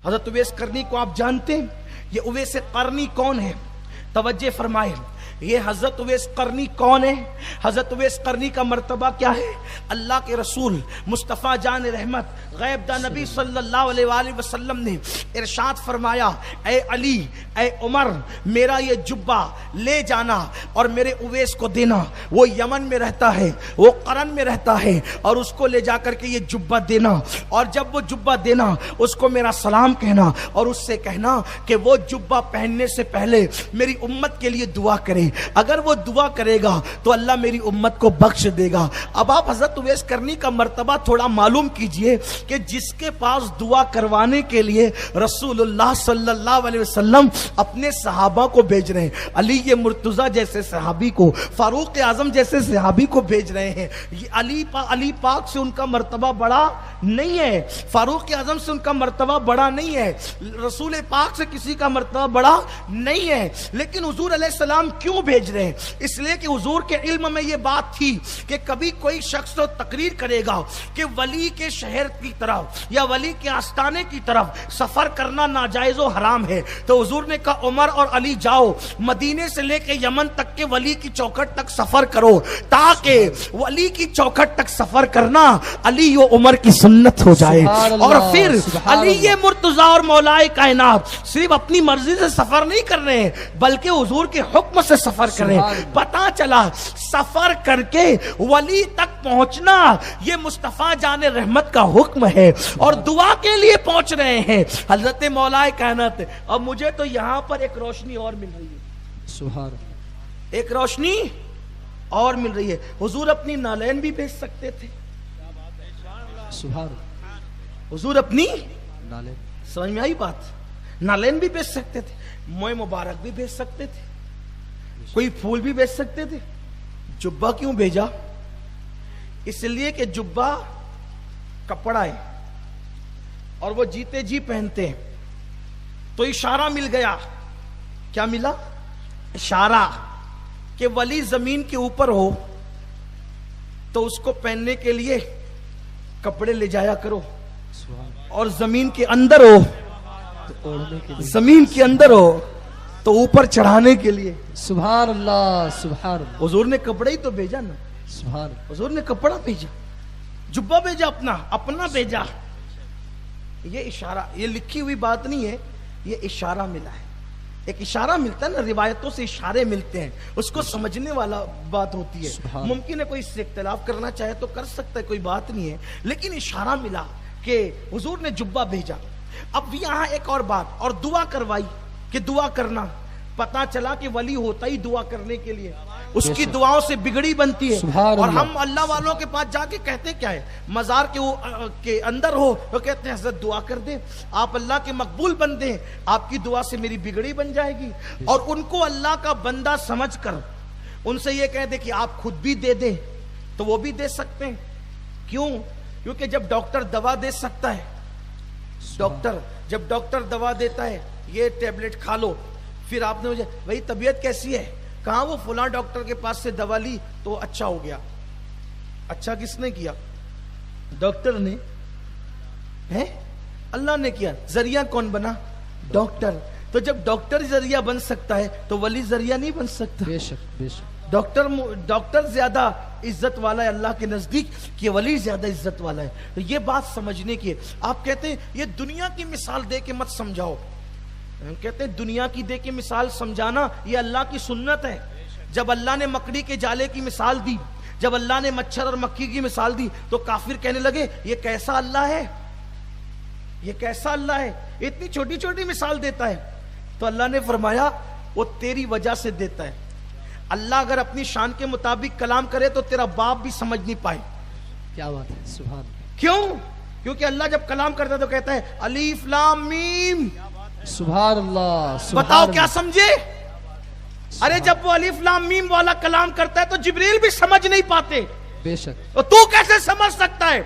حضرت اویس قرنی کو آپ جانتے ہیں؟ یہ اویس قرنی کون ہے؟ توجہ فرمائیں، یہ حضرت اویس قرنی کون ہے؟ حضرت اویس قرنی کا مرتبہ کیا ہے؟ اللہ کے رسول مصطفیٰ جان رحمت غیب دا نبی صلی اللہ علیہ وآلہ وسلم نے ارشاد فرمایا، اے علی، اے عمر، میرا یہ جبہ لے جانا اور میرے اویس کو دینا، وہ یمن میں رہتا ہے، وہ قرن میں رہتا ہے، اور اس کو لے جا کر کے یہ جبہ دینا، اور جب وہ جبہ دینا اس کو میرا سلام کہنا، اور اس سے کہنا کہ وہ جبہ پہننے سے پہلے میری امت کے لیے دعا کرے، اگر وہ دعا کرے گا تو اللہ میری امت کو بخش دے گا۔ اب آپ حضرت اویس قرنی کا مرتبہ تھوڑا معلوم کیجئے کہ جس کے پاس دعا کروانے کے لیے رسول اللہ صلی اللہ علیہ وسلم اپنے صحابہ کو بھیج رہے ہیں، علی مرتضیٰ جیسے صحابی کو، فاروق اعظم جیسے صحابی کو بھیج رہے ہیں، یہ علی پاک سے ان کا مرتبہ بڑا نہیں ہے، فاروق اعظم سے ان کا مرتبہ بڑا نہیں ہے، رسول پاک سے کسی کا مرتبہ بڑا نہیں ہے، لیکن حضور علیہ السلام کیوں بھیج رہے ہیں؟ اس لیے کہ حضور کے علم میں یہ بات تھی کہ کبھی کوئی شخص تو تقریر کرے گا کہ ولی کے شہر کی طرف یا ولی کے آستانے کی طرف سفر کرنا ناجائز و حرام ہے، تو حضور نے کہا عمر اور علی جاؤ مدینے سے لے کے یمن تک کے ولی کی چوکھٹ تک سفر کرو، تاکہ ولی کی چوکھٹ تک سفر کرنا علی و عمر کی سنت ہو جائے، اور پھر علی مرتضیٰ اور مولائے کائنات صرف اپنی مرضی سے سفر نہیں کر رہے ہیں بلکہ حضور کے حکم سے سفر کریں۔ پتا چلا سفر کر کے ولی تک پہنچنا یہ مصطفیٰ جان رحمت کا حکم ہے، اور دعا کے لیے پہنچ رہے ہیں حضرت مولائے کائنات۔ اب مجھے تو یہاں پر ایک روشنی اور مل رہی ہے، سبحان، ایک روشنی اور مل رہی ہے۔ حضور اپنی نالین بھی بھیج سکتے تھے، سبحان، حضور اپنی نالین، سمجھ میں آئی بات؟ نالین بھی بھیج سکتے تھے، موئے مبارک بھی بھیج سکتے تھے، کوئی پھول بھی بھیج سکتے تھے۔ جبہ کیوں بھیجا؟ اس لیے کہ جبہ کپڑا ہے اور وہ جیتے جی پہنتے ہیں، تو اشارہ مل گیا۔ کیا ملا؟ اشارہ کہ ولی زمین کے اوپر ہو تو اس کو پہننے کے لیے کپڑے لے جایا کرو، اور زمین کے اندر ہو، زمین کے اندر ہو تو اوپر چڑھانے کے لیے۔ سبحان اللہ، سبحان اللہ، حضور نے کپڑا ہی تو بھیجا نا، سبحان، حضور نے کپڑا بھیجا، جبہ بھیجا، اپنا بھیجا۔ یہ اشارہ، یہ لکھی ہوئی بات نہیں ہے، یہ اشارہ ملا ہے۔ ایک اشارہ ملتا ہے نا، روایتوں سے اشارے ملتے ہیں، اس کو سمجھنے والا بات ہوتی ہے۔ ممکن ہے کوئی اس سے اختلاف کرنا چاہے تو کر سکتا ہے، کوئی بات نہیں ہے، لیکن اشارہ ملا کہ حضور نے جبہ بھیجا۔ اب یہاں ایک اور بات، اور دعا کروائی کہ دعا کرنا۔ پتا چلا کہ ولی ہوتا ہی دعا کرنے کے لیے، اس کی دعاؤں سے بگڑی بنتی ہے۔ اور ہم اللہ والوں کے پاس جا کے کہتے کیا ہے؟ مزار کے اندر ہو تو کہتے ہیں حضرت دعا کر دیں، آپ اللہ کے مقبول بندے ہیں، آپ کی دعا سے میری بگڑی بن جائے گی۔ اور ان کو اللہ کا بندہ سمجھ کر ان سے یہ کہہ دے کہ آپ خود بھی دے دیں، تو وہ بھی دے سکتے ہیں۔ کیوں؟ کیونکہ جب ڈاکٹر دوا دے سکتا ہے، جب ڈاکٹر دوا دیتا ہے یہ ٹیبلٹ کھا لو، پھر آپ نے مجھے بھائی طبیعت کیسی ہے؟ کہاں وہ فلاں ڈاکٹر کے پاس سے دوا لی تو اچھا ہو گیا۔ اچھا کس نے کیا؟ ڈاکٹر نے، ہے اللہ نے کیا۔ ذریعہ کون بنا؟ ڈاکٹر۔ تو جب ڈاکٹر ذریعہ بن سکتا ہے تو ولی ذریعہ نہیں بن سکتا؟ بے شک، بے شک۔ ڈاکٹر زیادہ عزت والا ہے اللہ کے نزدیک کہ ولی زیادہ عزت والا ہے۔ تو یہ بات سمجھنے کی ہے۔ آپ کہتے ہیں یہ دنیا کی مثال دے کے مت سمجھاؤ، کہتے ہیں دنیا کی دے کے مثال سمجھانا یہ اللہ کی سنت ہے۔ جب اللہ نے مکڑی کے جالے کی مثال دی، جب اللہ نے مچھر اور مکھی کی مثال دی تو کافر کہنے لگے یہ کیسا اللہ ہے، یہ کیسا اللہ ہے، اتنی چھوٹی چھوٹی مثال دیتا ہے۔ تو اللہ نے فرمایا وہ تیری وجہ سے دیتا ہے۔ اللہ اگر اپنی شان کے مطابق کلام کرے تو تیرا باپ بھی سمجھ نہیں پائے۔ کیا بات ہے، سبحان۔ کیوں؟ کیونکہ اللہ جب کلام کرتا ہے تو کہتا ہے الف لام میم، سبحان اللہ۔ بتاؤ کیا سمجھے؟ ارے جب وہ الف لام میم والا کلام کرتا ہے تو جبریل بھی سمجھ نہیں پاتے، بے شک، تو کیسے سمجھ سکتا ہے؟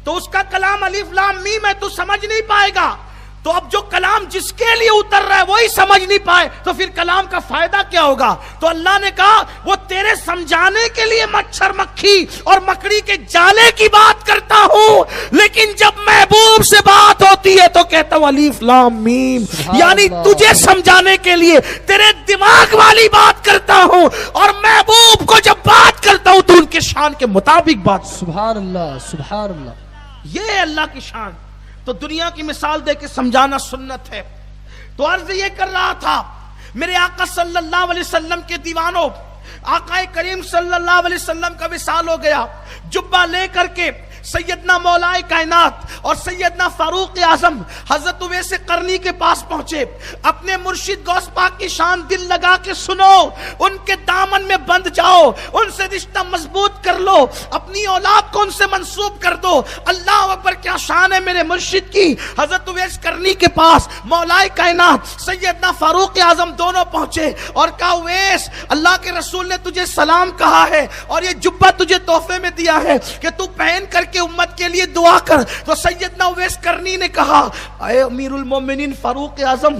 تو اس کا کلام الف لام میم ہے، تو سمجھ نہیں پائے گا۔ تو اب جو کلام جس کے لیے اتر رہا ہے وہی سمجھ نہیں پائے تو پھر کلام کا فائدہ کیا ہوگا؟ تو اللہ نے کہا وہ تیرے سمجھانے کے لیے مچھر مکھی اور مکڑی کے جالے کی بات کرتا ہوں، لیکن جب محبوب سے بات ہوتی ہے تو کہتا ہوں الف لام میم، یعنی تجھے سمجھانے کے لیے تیرے دماغ والی بات کرتا ہوں، اور محبوب کو جب بات کرتا ہوں تو ان کے شان کے مطابق بات۔ سبحان اللہ سبحان اللہ، یہ اللہ کی شان۔ تو دنیا کی مثال دے کے سمجھانا سنت ہے۔ تو عرض یہ کر رہا تھا میرے آقا صلی اللہ علیہ وسلم کے دیوانوں، آقا کریم صلی اللہ علیہ وسلم کا وصال ہو گیا، جبہ لے کر کے سیدنا مولا کائنات اور سیدنا فاروق اعظم حضرت اویس قرنی کے پاس پہنچے۔ اپنے مرشد غوث پاک کی شان دل لگا کے سنو، ان کے دامن میں بند جاؤ، ان سے رشتہ مضبوط کر لو، اپنی اولاد کو ان سے منسوب کر دو۔ اللہ اکبر، کیا شان ہے میرے مرشد کی۔ حضرت اویس قرنی کے پاس مولا کائنات سیدنا فاروق اعظم دونوں پہنچے اور کہا اویس، اللہ کے رسول نے تجھے سلام کہا ہے اور یہ جبہ تجھے تحفے میں دیا ہے کہ تو پہن کر کہ امت کے لیے دعا کر۔ تو سیدنا اویس قرنی نے کہا اے امیر المومنین فاروق اعظم،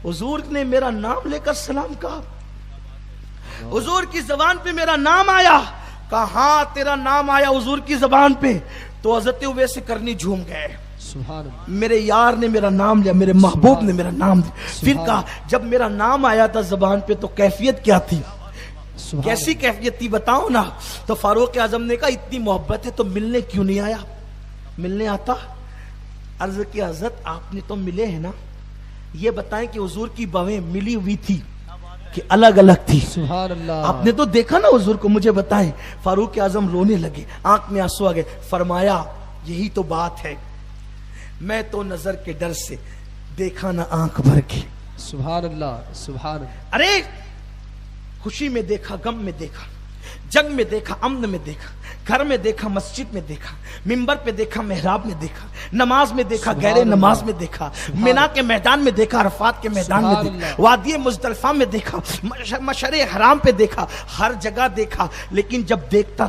حضور نے میرا نام لے کر سلام کہا، حضور کی زبان پہ میرا نام آیا۔ کہا ہاں تیرا نام آیا حضور کی زبان پہ۔ تو حضرت اویس قرنی جھوم گئے، سبحان اللہ، میرے یار نے میرا نام لیا، میرے محبوب نے میرا نام لیا۔ پھر کہا جب میرا نام آیا تھا زبان پہ تو کیفیت کیا تھی؟ کیسی کیفیت تھی بتاؤ نا۔ تو فاروق اعظم نے کہا اتنی محبت ہے تو ملنے کیوں نہیں آیا؟ ملنے آتا۔ عرض کی حضرت آپ نے تو ملے ہیں نا، یہ بتائیں کہ حضور کی بویں ملی ہوئی تھی کہ الگ الگ تھی؟ سبحان اللہ، آپ نے تو دیکھا نا حضور کو، مجھے بتائیں۔ فاروق اعظم رونے لگے، آنکھ میں آنسو آ گئے۔ فرمایا یہی تو بات ہے، میں تو نظر کے ڈر سے دیکھا نہ آنکھ بھر کے۔ سبحان اللہ سبحان اللہ، ارے خوشی میں دیکھا، غم میں دیکھا، جنگ میں دیکھا، امن میں دیکھا، گھر میں دیکھا، مسجد میں دیکھا، منبر پہ دیکھا، محراب میں دیکھا، نماز میں دیکھا، غیر نماز میں دیکھا، مینا کے میدان میں دیکھا، عرفات کے میدان میں دیکھا، وادی مزدلفہ میں دیکھا، مشعر حرام پہ دیکھا، ہر جگہ دیکھا۔ لیکن جب دیکھتا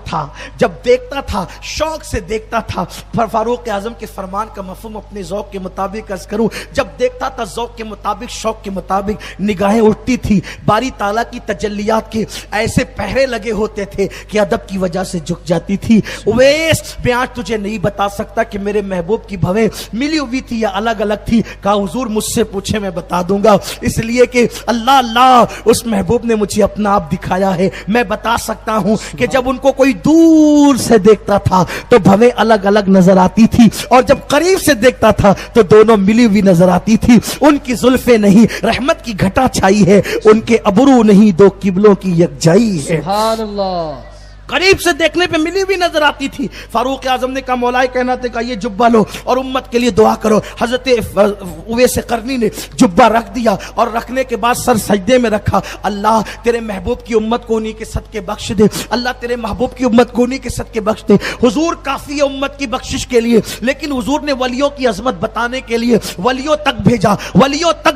تھا شوق سے دیکھتا تھا۔ فاروق اعظم کے فرمان کا مفہوم اپنے ذوق کے مطابق عرض کروں، جب دیکھتا تھا ذوق کے مطابق، شوق کے مطابق نگاہیں اٹھتی تھی، باری تعالیٰ کی تجلیات کے ایسے پہرے لگے ہوتے تھے کہ ادب کی وجہ سے جھک جاتی تھی۔ اویس میں آج تجھے نہیں بتا سکتا کہ میرے محبوب کی بھویں ملی ہوئی تھی یا الگ الگ تھی۔ کہا حضور مجھ سے پوچھے میں بتا دوں گا، اس لیے کہ اللہ اس محبوب نے مجھے اپنا آپ دکھایا ہے۔ میں بتا سکتا ہوں کہ جب ان کو کوئی دور سے دیکھتا تھا تو بھویں الگ الگ نظر آتی تھی، اور جب قریب سے دیکھتا تھا تو دونوں ملی ہوئی نظر آتی تھی۔ ان کی زلفیں نہیں، رحمت کی گھٹا چھائی ہے، ان کے ابرو نہیں، دو قبلوں کی یکجائی ہے۔ سبحان اللہ، قریب سے دیکھنے پہ ملی بھی نظر آتی تھی۔ فاروق اعظم نے کہا مولا کائنات نے کہا یہ جبہ لو اور امت کے لیے دعا کرو۔ حضرت اویس قرنی نے جبہ رکھ دیا اور رکھنے کے بعد سر سجدے میں رکھا۔ اللہ تیرے محبوب کی امت کو انہی کے صدقے بخش دے، اللہ تیرے محبوب کی امت کو انہی کے صدقے بخش دے۔ حضور کافی ہے امت کی بخشش کے لیے، لیکن حضور نے ولیوں کی عظمت بتانے کے لیے ولیوں تک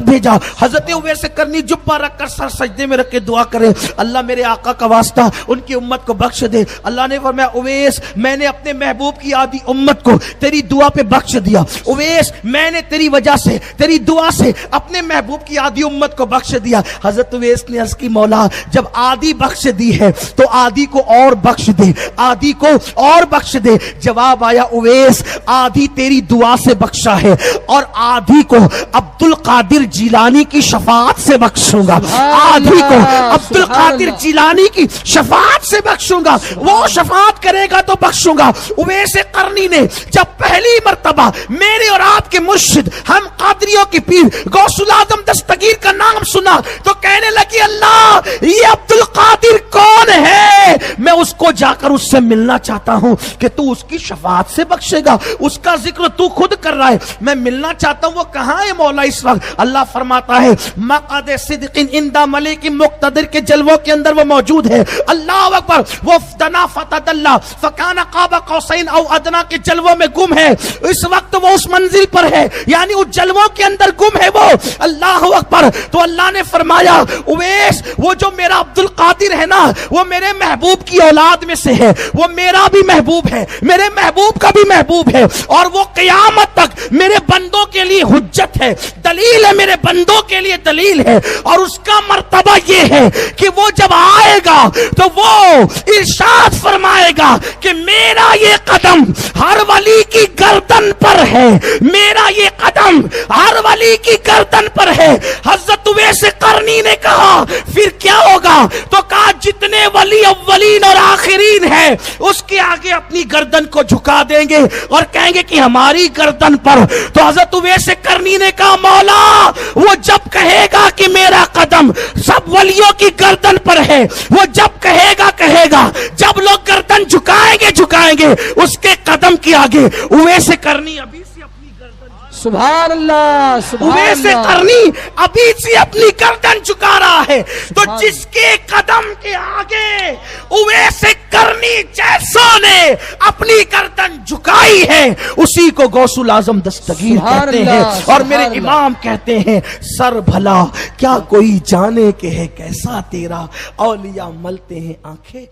بھیجا۔ حضرت اویس قرنی جبہ رکھ کر سر سجدے میں رکھ کے دعا کرے، اللہ میرے آقا کا واسطہ ان کی امت کو بخش دے۔ اللہ نے فرمایا اویس میں نے اپنے محبوب کی آدھی امت کو تیری دعا پہ بخش دیا۔ اویس میں نے تیری وجہ سے، تیری دعا سے اپنے محبوب کی آدھی امت کو بخش دیا۔ حضرت اویس نے عرض کی مولا جب آدھی بخش دی ہے تو آدھی کو اور بخش دے، آدھی کو اور بخش دے۔ جواب آیا اویس آدھی تیری دعا سے بخشا ہے اور آدھی کو عبد القادر جیلانی کی شفاعت سے بخشوں گا، آدھی کو عبد القادر جیلانی کی شفاعت سے بخشوں گا، وہ شفاعت کرے گا تو بخشوں گا۔ اویس قرنی نے جب پہلی مرتبہ میرے اور آپ کے مرشد ہم قادریوں کی پیر غوث العظم دستگیر کا نام سنا تو کہنے لگی اللہ یہ عبد القادر کون ہے؟ میں اس کو جا کر اس سے ملنا چاہتا ہوں کہ تو اس کی شفاعت سے بخشے گا، اس کا ذکر تو خود کر رہا ہے، میں ملنا چاہتا ہوں۔ وہ کہاں ہے مولا اس وقت؟ اللہ فرماتا ہے مقعد صدق عند ملک مقتدر کے جلووں کے اندر وہ موجود ہے۔ اللہ اکبر، وہ دنا فتدلّا فکان قاب قوسین او ادنا کے جلووں میں گم ہے، اس وقت وہ اس منزل پر ہے، یعنی اس جلووں کے اندر گم ہے وہ۔ اللہ اکبر، تو اللہ نے فرمایا اویس وہ جو میرا عبد القادر ہے نا، وہ میرے محبوب محبوب کی اولاد میں سے ہے, وہ میرا بھی محبوب ہے, میرے محبوب کا بھی محبوب ہے, اور وہ قیامت تک میرے بندوں کے لیے حجت ہے, دلیل ہے, میرے بندوں کے لیے دلیل ہے. اور اس کا مرتبہ یہ ہے کہ وہ جب آئے گا تو وہ ارشاد فرمائے گا کہ میرا یہ قدم ہر ولی کی گردن پر ہے, میرا یہ قدم ہر ولی کی گردن پر ہے. حضرت اویس قرنی نے کہا پھر کیا ہوگا؟ تو کہا جتنے ولی اولین اور آخرین ہیں اس کے آگے اپنی گردن کو جھکا دیں گے اور کہیں گے کہ ہماری گردن پر. تو حضرت اویس قرنی نے کہا مولا وہ جب کہے گا کہ میرا قدم سب ولیوں کی گردن پر ہے, وہ جب کہے گا, جب لوگ گردن جھکائیں گے اس کے قدم کے آگے اویس قرنی ابھی سے اپنی گردن, سبحان اللہ, سبحان اویس اللہ. قرنی ابھی سے اپنی گردن جھکا رہا ہے. تو جس کے قدم کے آگے اویس قرنی جیسوں نے اپنی گردن جھکائی ہے اسی کو غوث الاعظم دستگیر سبحان کہتے اللہ, ہیں. اور سبحان میرے اللہ. امام کہتے ہیں سر بھلا کیا کوئی جانے کہ ہے کیسا تیرا, اولیاء ملتے ہیں آنکھیں